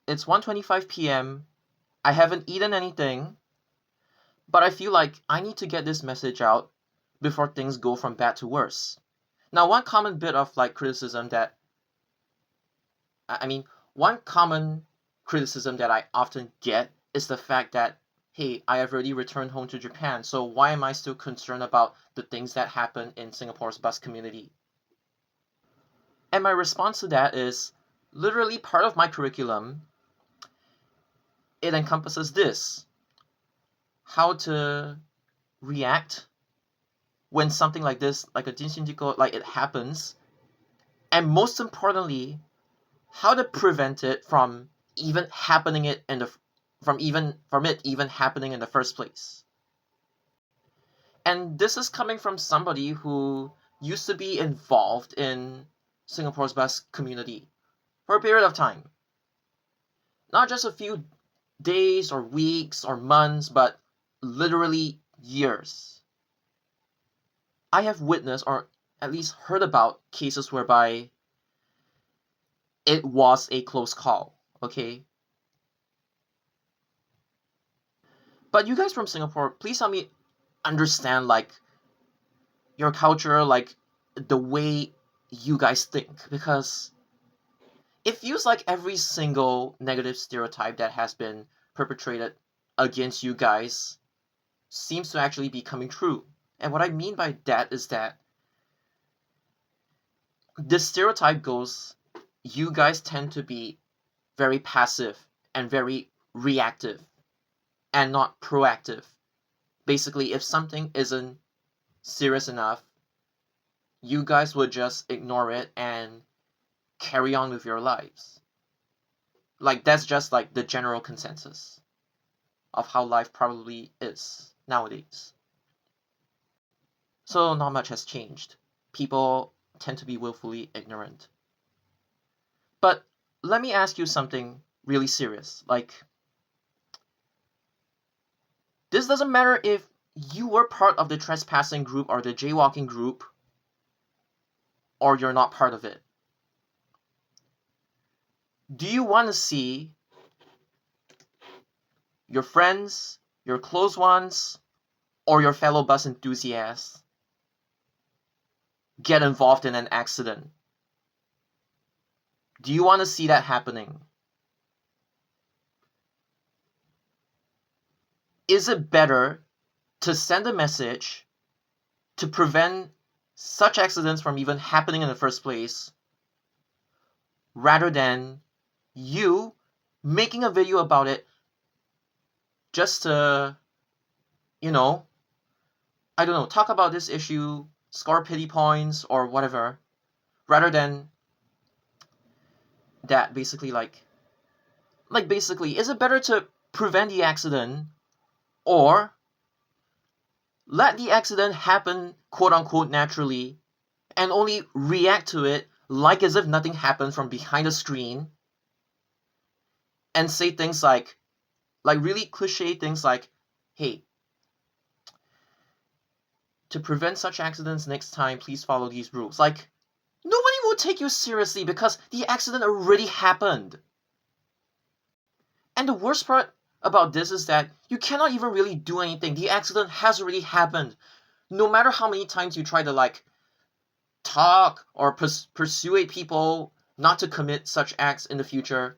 It's 1:25 p.m. I haven't eaten anything, but I feel like I need to get this message out before things go from bad to worse. Now, one common bit of criticism that I mean, one common criticism that I often get is the fact that, hey, I have already returned home to Japan, so why am I still concerned about the things that happen in Singapore's bus community? And my response to that is literally part of my curriculum. It encompasses this: how to react when something like this, like a jinshinjiko, like it happens, and most importantly, how to prevent it from even happening it in the from it even happening in the first place. And this is coming from somebody who used to be involved in Singapore's bus community for a period of time. Not just a few days or weeks or months, but literally years. I have witnessed or at least heard about cases whereby it was a close call, okay? But you guys from Singapore, please help me understand your culture, the way you guys think, because it feels like every single negative stereotype that has been perpetrated against you guys seems to actually be coming true. And what I mean by that is that the stereotype goes, you guys tend to be very passive and very reactive and not proactive. Basically, if something isn't serious enough, you guys would just ignore it and carry on with your lives. That's just the general consensus of how life probably is nowadays. So not much has changed. People tend to be willfully ignorant. But let me ask you something really serious. This doesn't matter if you were part of the trespassing group or the jaywalking group, or you're not part of it. Do you want to see your friends, your close ones, or your fellow bus enthusiasts get involved in an accident? Do you want to see that happening? Is it better to send a message to prevent such accidents from even happening in the first place, rather than you making a video about it just to, I don't know, talk about this issue, score pity points or whatever, rather than that basically basically, is it better to prevent the accident or let the accident happen quote unquote naturally and only react to it like as if nothing happened from behind a screen and say things like really cliche things like, hey, to prevent such accidents next time, please follow these rules. Nobody will take you seriously because the accident already happened. And the worst part about this is that you cannot even really do anything. The accident has already happened. No matter how many times you try to talk or persuade people not to commit such acts in the future,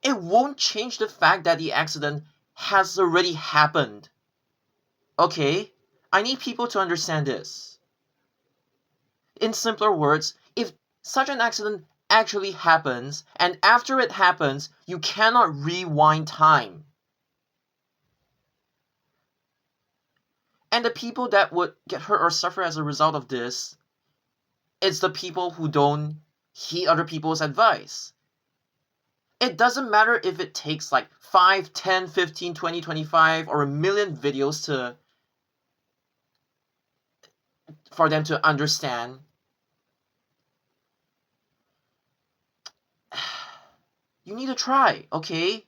it won't change the fact that the accident has already happened. Okay? I need people to understand this. In simpler words, if such an accident actually happens, and after it happens, you cannot rewind time. And the people that would get hurt or suffer as a result of this, it's the people who don't heed other people's advice. It doesn't matter if it takes 5, 10, 15, 20, 25, or a million videos for them to understand. You need to try, okay?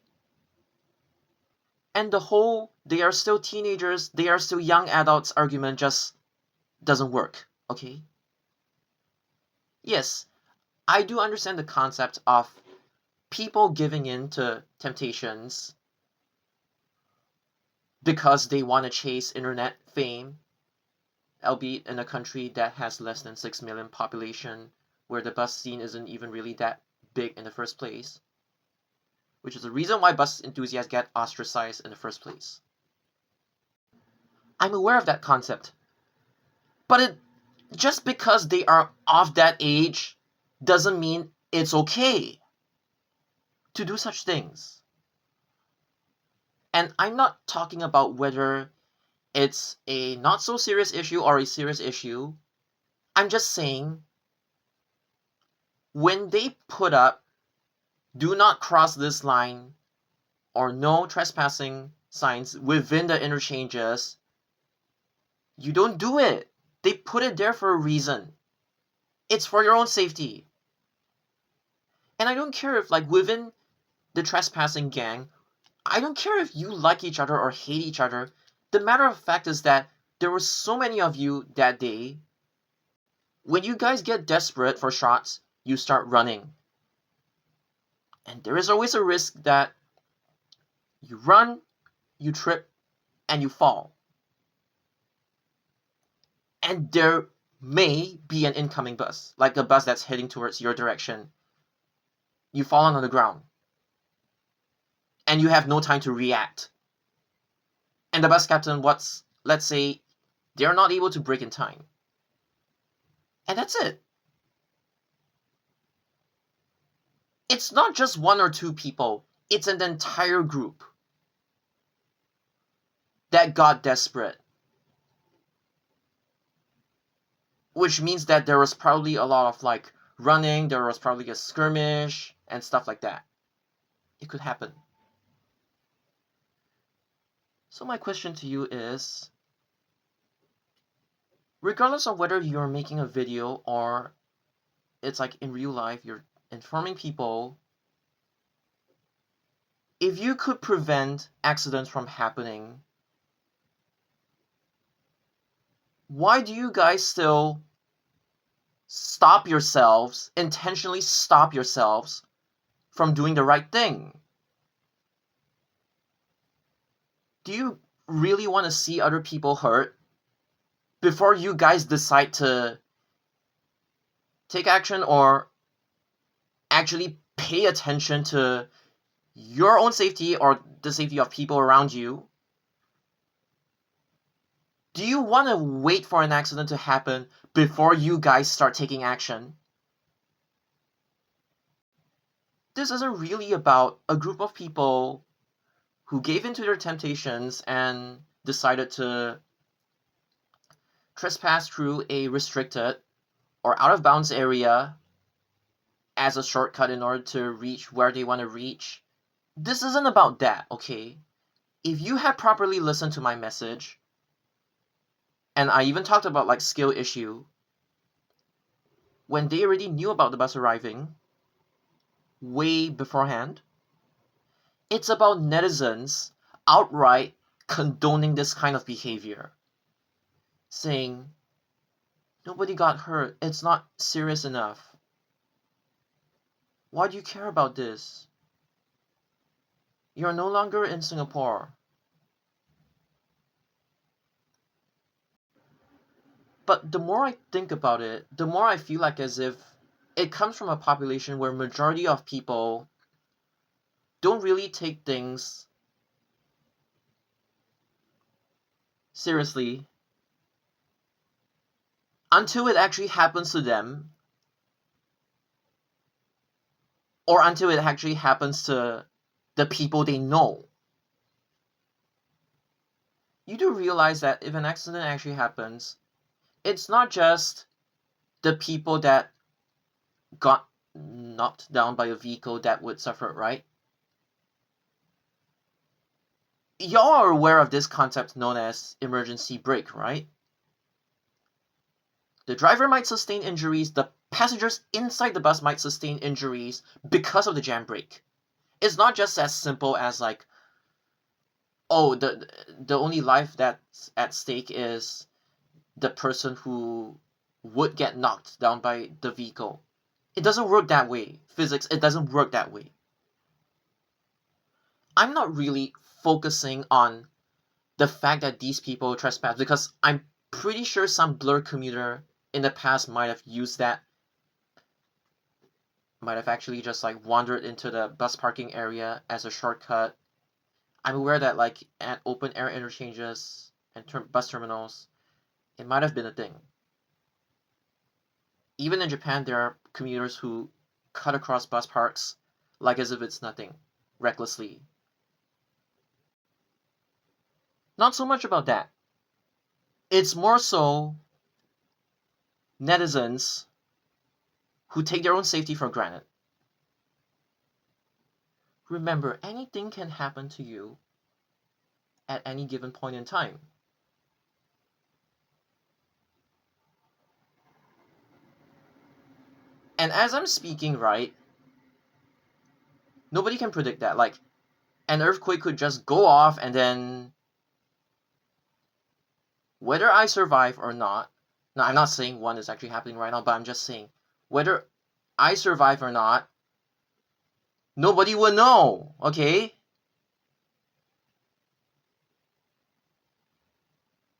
And the whole they are still teenagers, they are still young adults argument just doesn't work, okay? Yes, I do understand the concept of people giving in to temptations because they want to chase internet fame, albeit in a country that has less than 6 million population, where the bus scene isn't even really that big in the first place, which is the reason why bus enthusiasts get ostracized in the first place. I'm aware of that concept, but just because they are of that age doesn't mean it's okay to do such things. And I'm not talking about whether it's a not so serious issue or a serious issue. I'm just saying, when they put up "do not cross this line" or "no trespassing" signs within the interchanges, you don't do it. They put it there for a reason. It's for your own safety. And I don't care if, like, within the trespassing gang, I don't care if you like each other or hate each other. The matter of fact is that there were so many of you that day. When you guys get desperate for shots, you start running. And there is always a risk that you run, you trip, and you fall. And there may be an incoming bus, like a bus that's heading towards your direction. You fall on the ground. And you have no time to react. And the bus captain, let's say, they're not able to brake in time. And that's it. It's not just one or two people, it's an entire group that got desperate. Which means that there was probably a lot of, like, running, there was probably a skirmish, and stuff like that. It could happen. So my question to you is, regardless of whether you're making a video or it's like in real life, you're informing people, if you could prevent accidents from happening, why do you guys still stop yourselves, intentionally stop yourselves from doing the right thing? Do you really want to see other people hurt before you guys decide to take action or actually pay attention to your own safety or the safety of people around you? Do you want to wait for an accident to happen before you guys start taking action? This isn't really about a group of people who gave in to their temptations and decided to trespass through a restricted or out of bounds area as a shortcut in order to reach where they want to reach. This isn't about that, okay? If you had properly listened to my message, and I even talked about, like, skill issue, when they already knew about the bus arriving way beforehand, it's about netizens outright condoning this kind of behavior, saying, nobody got hurt, it's not serious enough. Why do you care about this? You're no longer in Singapore. But the more I think about it, the more I feel like as if it comes from a population where majority of people don't really take things seriously until it actually happens to them, or until it actually happens to the people they know. You do realize that if an accident actually happens, it's not just the people that got knocked down by a vehicle that would suffer, right? Y'all are aware of this concept known as emergency brake, right? The driver might sustain injuries, the passengers inside the bus might sustain injuries because of the jam brake. It's not just as simple as, like, oh, the only life that's at stake is the person who would get knocked down by the vehicle. It doesn't work that way. Physics, it doesn't work that way. I'm not really focusing on the fact that these people trespass, because I'm pretty sure some blur commuter in the past might have used that, might have actually just like wandered into the bus parking area as a shortcut. I'm aware that like at open air interchanges and bus terminals, it might have been a thing. Even in Japan, there are commuters who cut across bus parks like as if it's nothing, recklessly. Not so much about that. It's more so netizens who take their own safety for granted. Remember, anything can happen to you at any given point in time. And as I'm speaking, right, nobody can predict that. Like, an earthquake could just go off, and then whether I survive or not, now I'm not saying one is actually happening right now, but I'm just saying whether I survive or not, nobody will know, okay?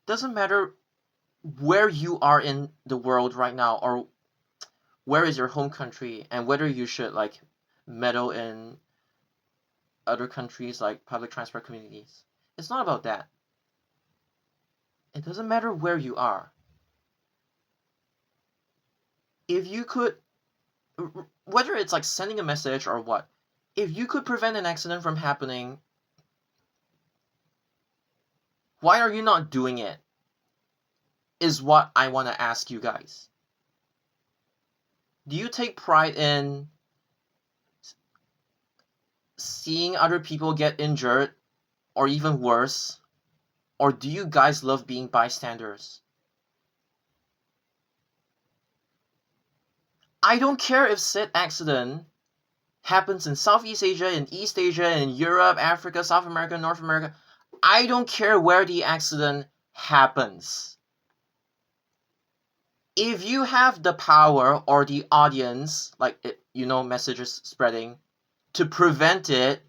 Doesn't matter where you are in the world right now, or where is your home country, and whether you should like meddle in other countries like public transport communities. It's not about that. It doesn't matter where you are. If you could, whether it's like sending a message or what, if you could prevent an accident from happening, why are you not doing it? Is what I want to ask you guys. Do you take pride in seeing other people get injured, or even worse? Or do you guys love being bystanders? I don't care if said accident happens in Southeast Asia, in East Asia, in Europe, Africa, South America, North America. I don't care where the accident happens. If you have the power or the audience, like, messages spreading, to prevent it,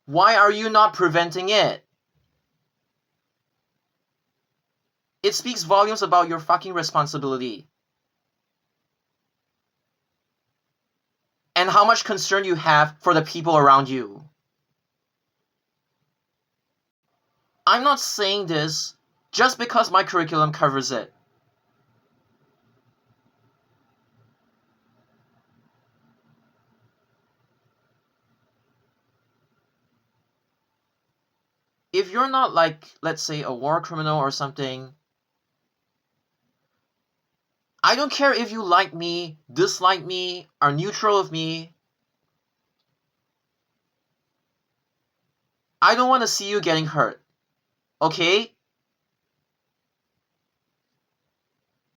why are you not preventing it? It speaks volumes about your fucking responsibility. And how much concern you have for the people around you. I'm not saying this just because my curriculum covers it. If you're not like, let's say, a war criminal or something, I don't care if you like me, dislike me, are neutral of me. I don't want to see you getting hurt. Okay?